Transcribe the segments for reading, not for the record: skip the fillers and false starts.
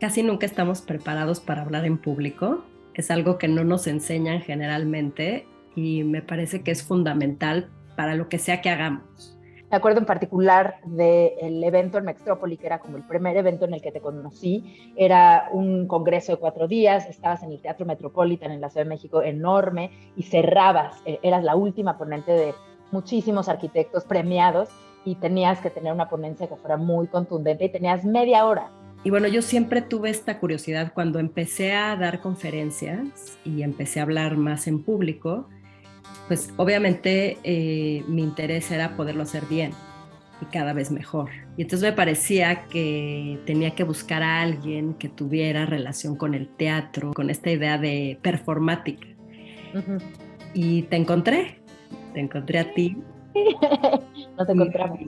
Casi nunca estamos preparados para hablar en público. Es algo que no nos enseñan generalmente y me parece que es fundamental para lo que sea que hagamos. Me acuerdo en particular del evento en Mextrópoli, que era como el primer evento en el que te conocí. Era un congreso de 4 días, estabas en el Teatro Metropolitan en la Ciudad de México, enorme, y cerrabas, eras la última ponente de muchísimos arquitectos premiados y tenías que tener una ponencia que fuera muy contundente y tenías media hora. Y bueno, yo siempre tuve esta curiosidad cuando empecé a dar conferencias y empecé a hablar más en público, pues obviamente mi interés era poderlo hacer bien y cada vez mejor. Y entonces me parecía que tenía que buscar a alguien que tuviera relación con el teatro, con esta idea de performática. Uh-huh. Y te encontré a ti. Nos encontramos.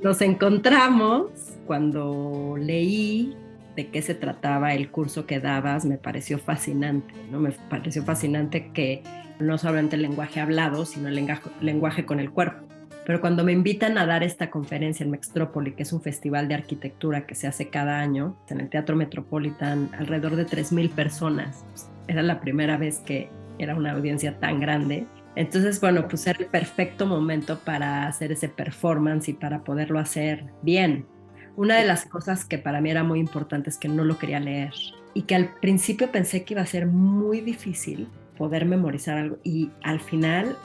Nos encontramos cuando leí de qué se trataba el curso que dabas, me pareció fascinante, ¿no? Me pareció fascinante que no solamente el lenguaje hablado, sino el lenguaje con el cuerpo. Pero cuando me invitan a dar esta conferencia en Mextrópoli, que es un festival de arquitectura que se hace cada año, en el Teatro Metropolitan, alrededor de 3,000 personas, era la primera vez que era una audiencia tan grande. Entonces, bueno, pues era el perfecto momento para hacer ese performance y para poderlo hacer bien. Una de las cosas que para mí era muy importante es que no lo quería leer y que al principio pensé que iba a ser muy difícil poder memorizar algo y al final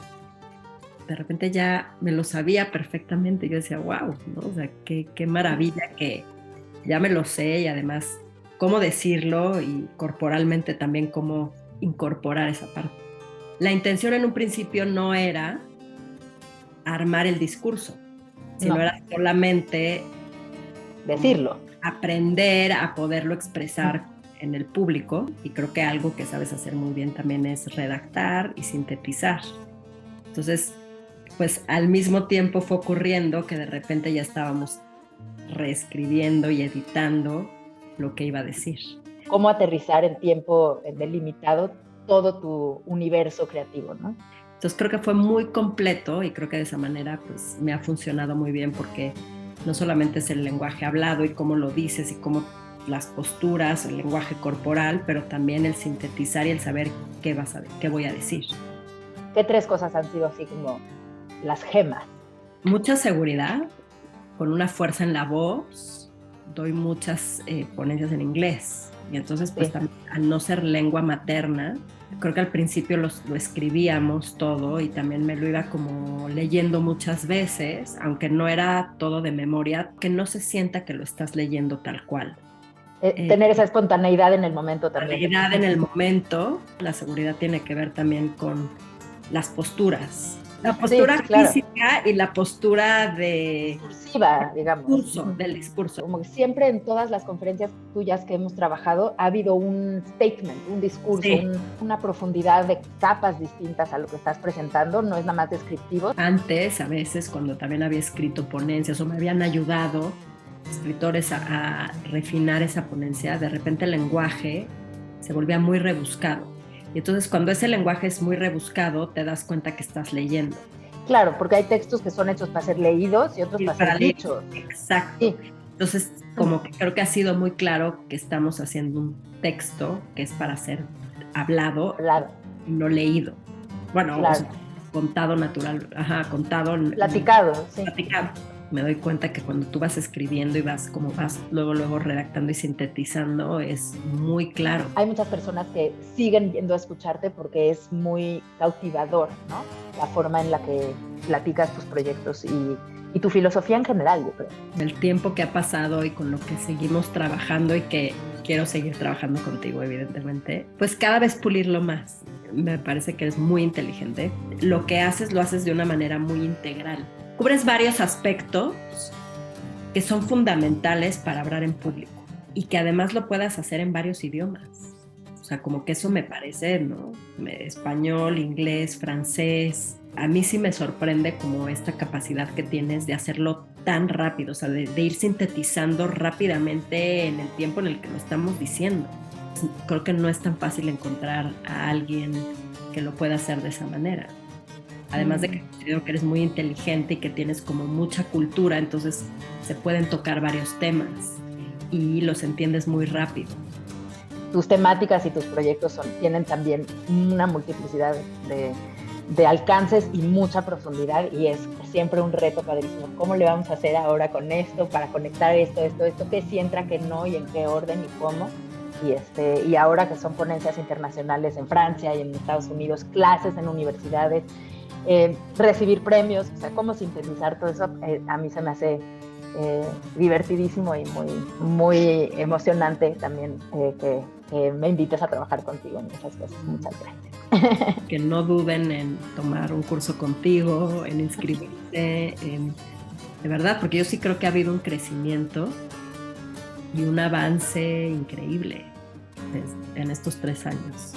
de repente ya me lo sabía perfectamente. Yo decía, wow, ¿no? O sea, qué maravilla que ya me lo sé y además cómo decirlo y corporalmente también cómo incorporar esa parte. La intención en un principio no era armar el discurso, sino No, era solamente como decirlo. aprender a poderlo expresar en el público, y creo que algo que sabes hacer muy bien también es redactar y sintetizar. Entonces, pues al mismo tiempo fue ocurriendo que de repente ya estábamos reescribiendo y editando lo que iba a decir. Cómo aterrizar en tiempo delimitado todo tu universo creativo, ¿no? Entonces creo que fue muy completo y creo que de esa manera pues me ha funcionado muy bien porque no solamente es el lenguaje hablado y cómo lo dices y cómo las posturas, el lenguaje corporal, pero también el sintetizar y el saber qué voy a decir. ¿Qué 3 cosas han sido así como las gemas? Mucha seguridad, con una fuerza en la voz, doy muchas ponencias en inglés y entonces pues Sí. también al no ser lengua materna, creo que al principio lo escribíamos todo y también me lo iba como leyendo muchas veces, aunque no era todo de memoria, que no se sienta que lo estás leyendo tal cual. Tener esa espontaneidad en el momento La también. realidad en el momento, la seguridad tiene que ver también con las posturas. La Sí, postura claro. física y la postura de Discursiva, digamos. del discurso. Como que siempre en todas las conferencias tuyas que hemos trabajado ha habido un statement, un discurso, Sí. una profundidad de capas distintas a lo que estás presentando, no es nada más descriptivo. Antes, a veces, cuando también había escrito ponencias o me habían ayudado escritores a refinar esa ponencia, de repente el lenguaje se volvía muy rebuscado. Y entonces cuando ese lenguaje es muy rebuscado, te das cuenta que estás leyendo. Claro, porque hay textos que son hechos para ser leídos y otros Y para para ser leer, dichos. exacto. Sí. Entonces, como que creo que ha sido muy claro que estamos haciendo un texto que es para ser hablado Hablado. y no leído. Bueno, Claro. o sea, contado natural, contado. Platicado, sí. Platicado. Me doy cuenta que cuando tú vas escribiendo y vas luego redactando y sintetizando, es muy claro. Hay muchas personas que siguen yendo a escucharte porque es muy cautivador, ¿no? La forma en la que platicas tus proyectos y tu filosofía en general, yo creo. El tiempo que ha pasado y con lo que seguimos trabajando y que quiero seguir trabajando contigo, evidentemente, pues cada vez pulirlo más. Me parece que eres muy inteligente. Lo que haces, lo haces de una manera muy integral. Cubres varios aspectos que son fundamentales para hablar en público y que además lo puedas hacer en varios idiomas. O sea, como que eso me parece, ¿no? Español, inglés, francés. A mí sí me sorprende como esta capacidad que tienes de hacerlo tan rápido, o sea, de ir sintetizando rápidamente en el tiempo en el que lo estamos diciendo. Creo que no es tan fácil encontrar a alguien que lo pueda hacer de esa manera. Además de que considero que eres muy inteligente y que tienes como mucha cultura, entonces se pueden tocar varios temas. y los entiendes muy rápido. Tus temáticas y tus proyectos tienen también una multiplicidad de alcances y mucha profundidad, y es siempre un reto padrísimo. ¿Cómo le vamos a hacer ahora con esto para conectar esto, qué sí entra, qué no, y en qué orden y cómo? Y ahora que son ponencias internacionales en Francia y en Estados Unidos, clases en universidades, recibir premios, o sea, cómo sintetizar todo eso, a mí se me hace divertidísimo y muy, muy emocionante también que me invites a trabajar contigo en esas cosas. Muchas gracias. Que no duden en tomar un curso contigo, en inscribirse, de verdad, porque yo sí creo que ha habido un crecimiento y un avance increíble en estos 3 años.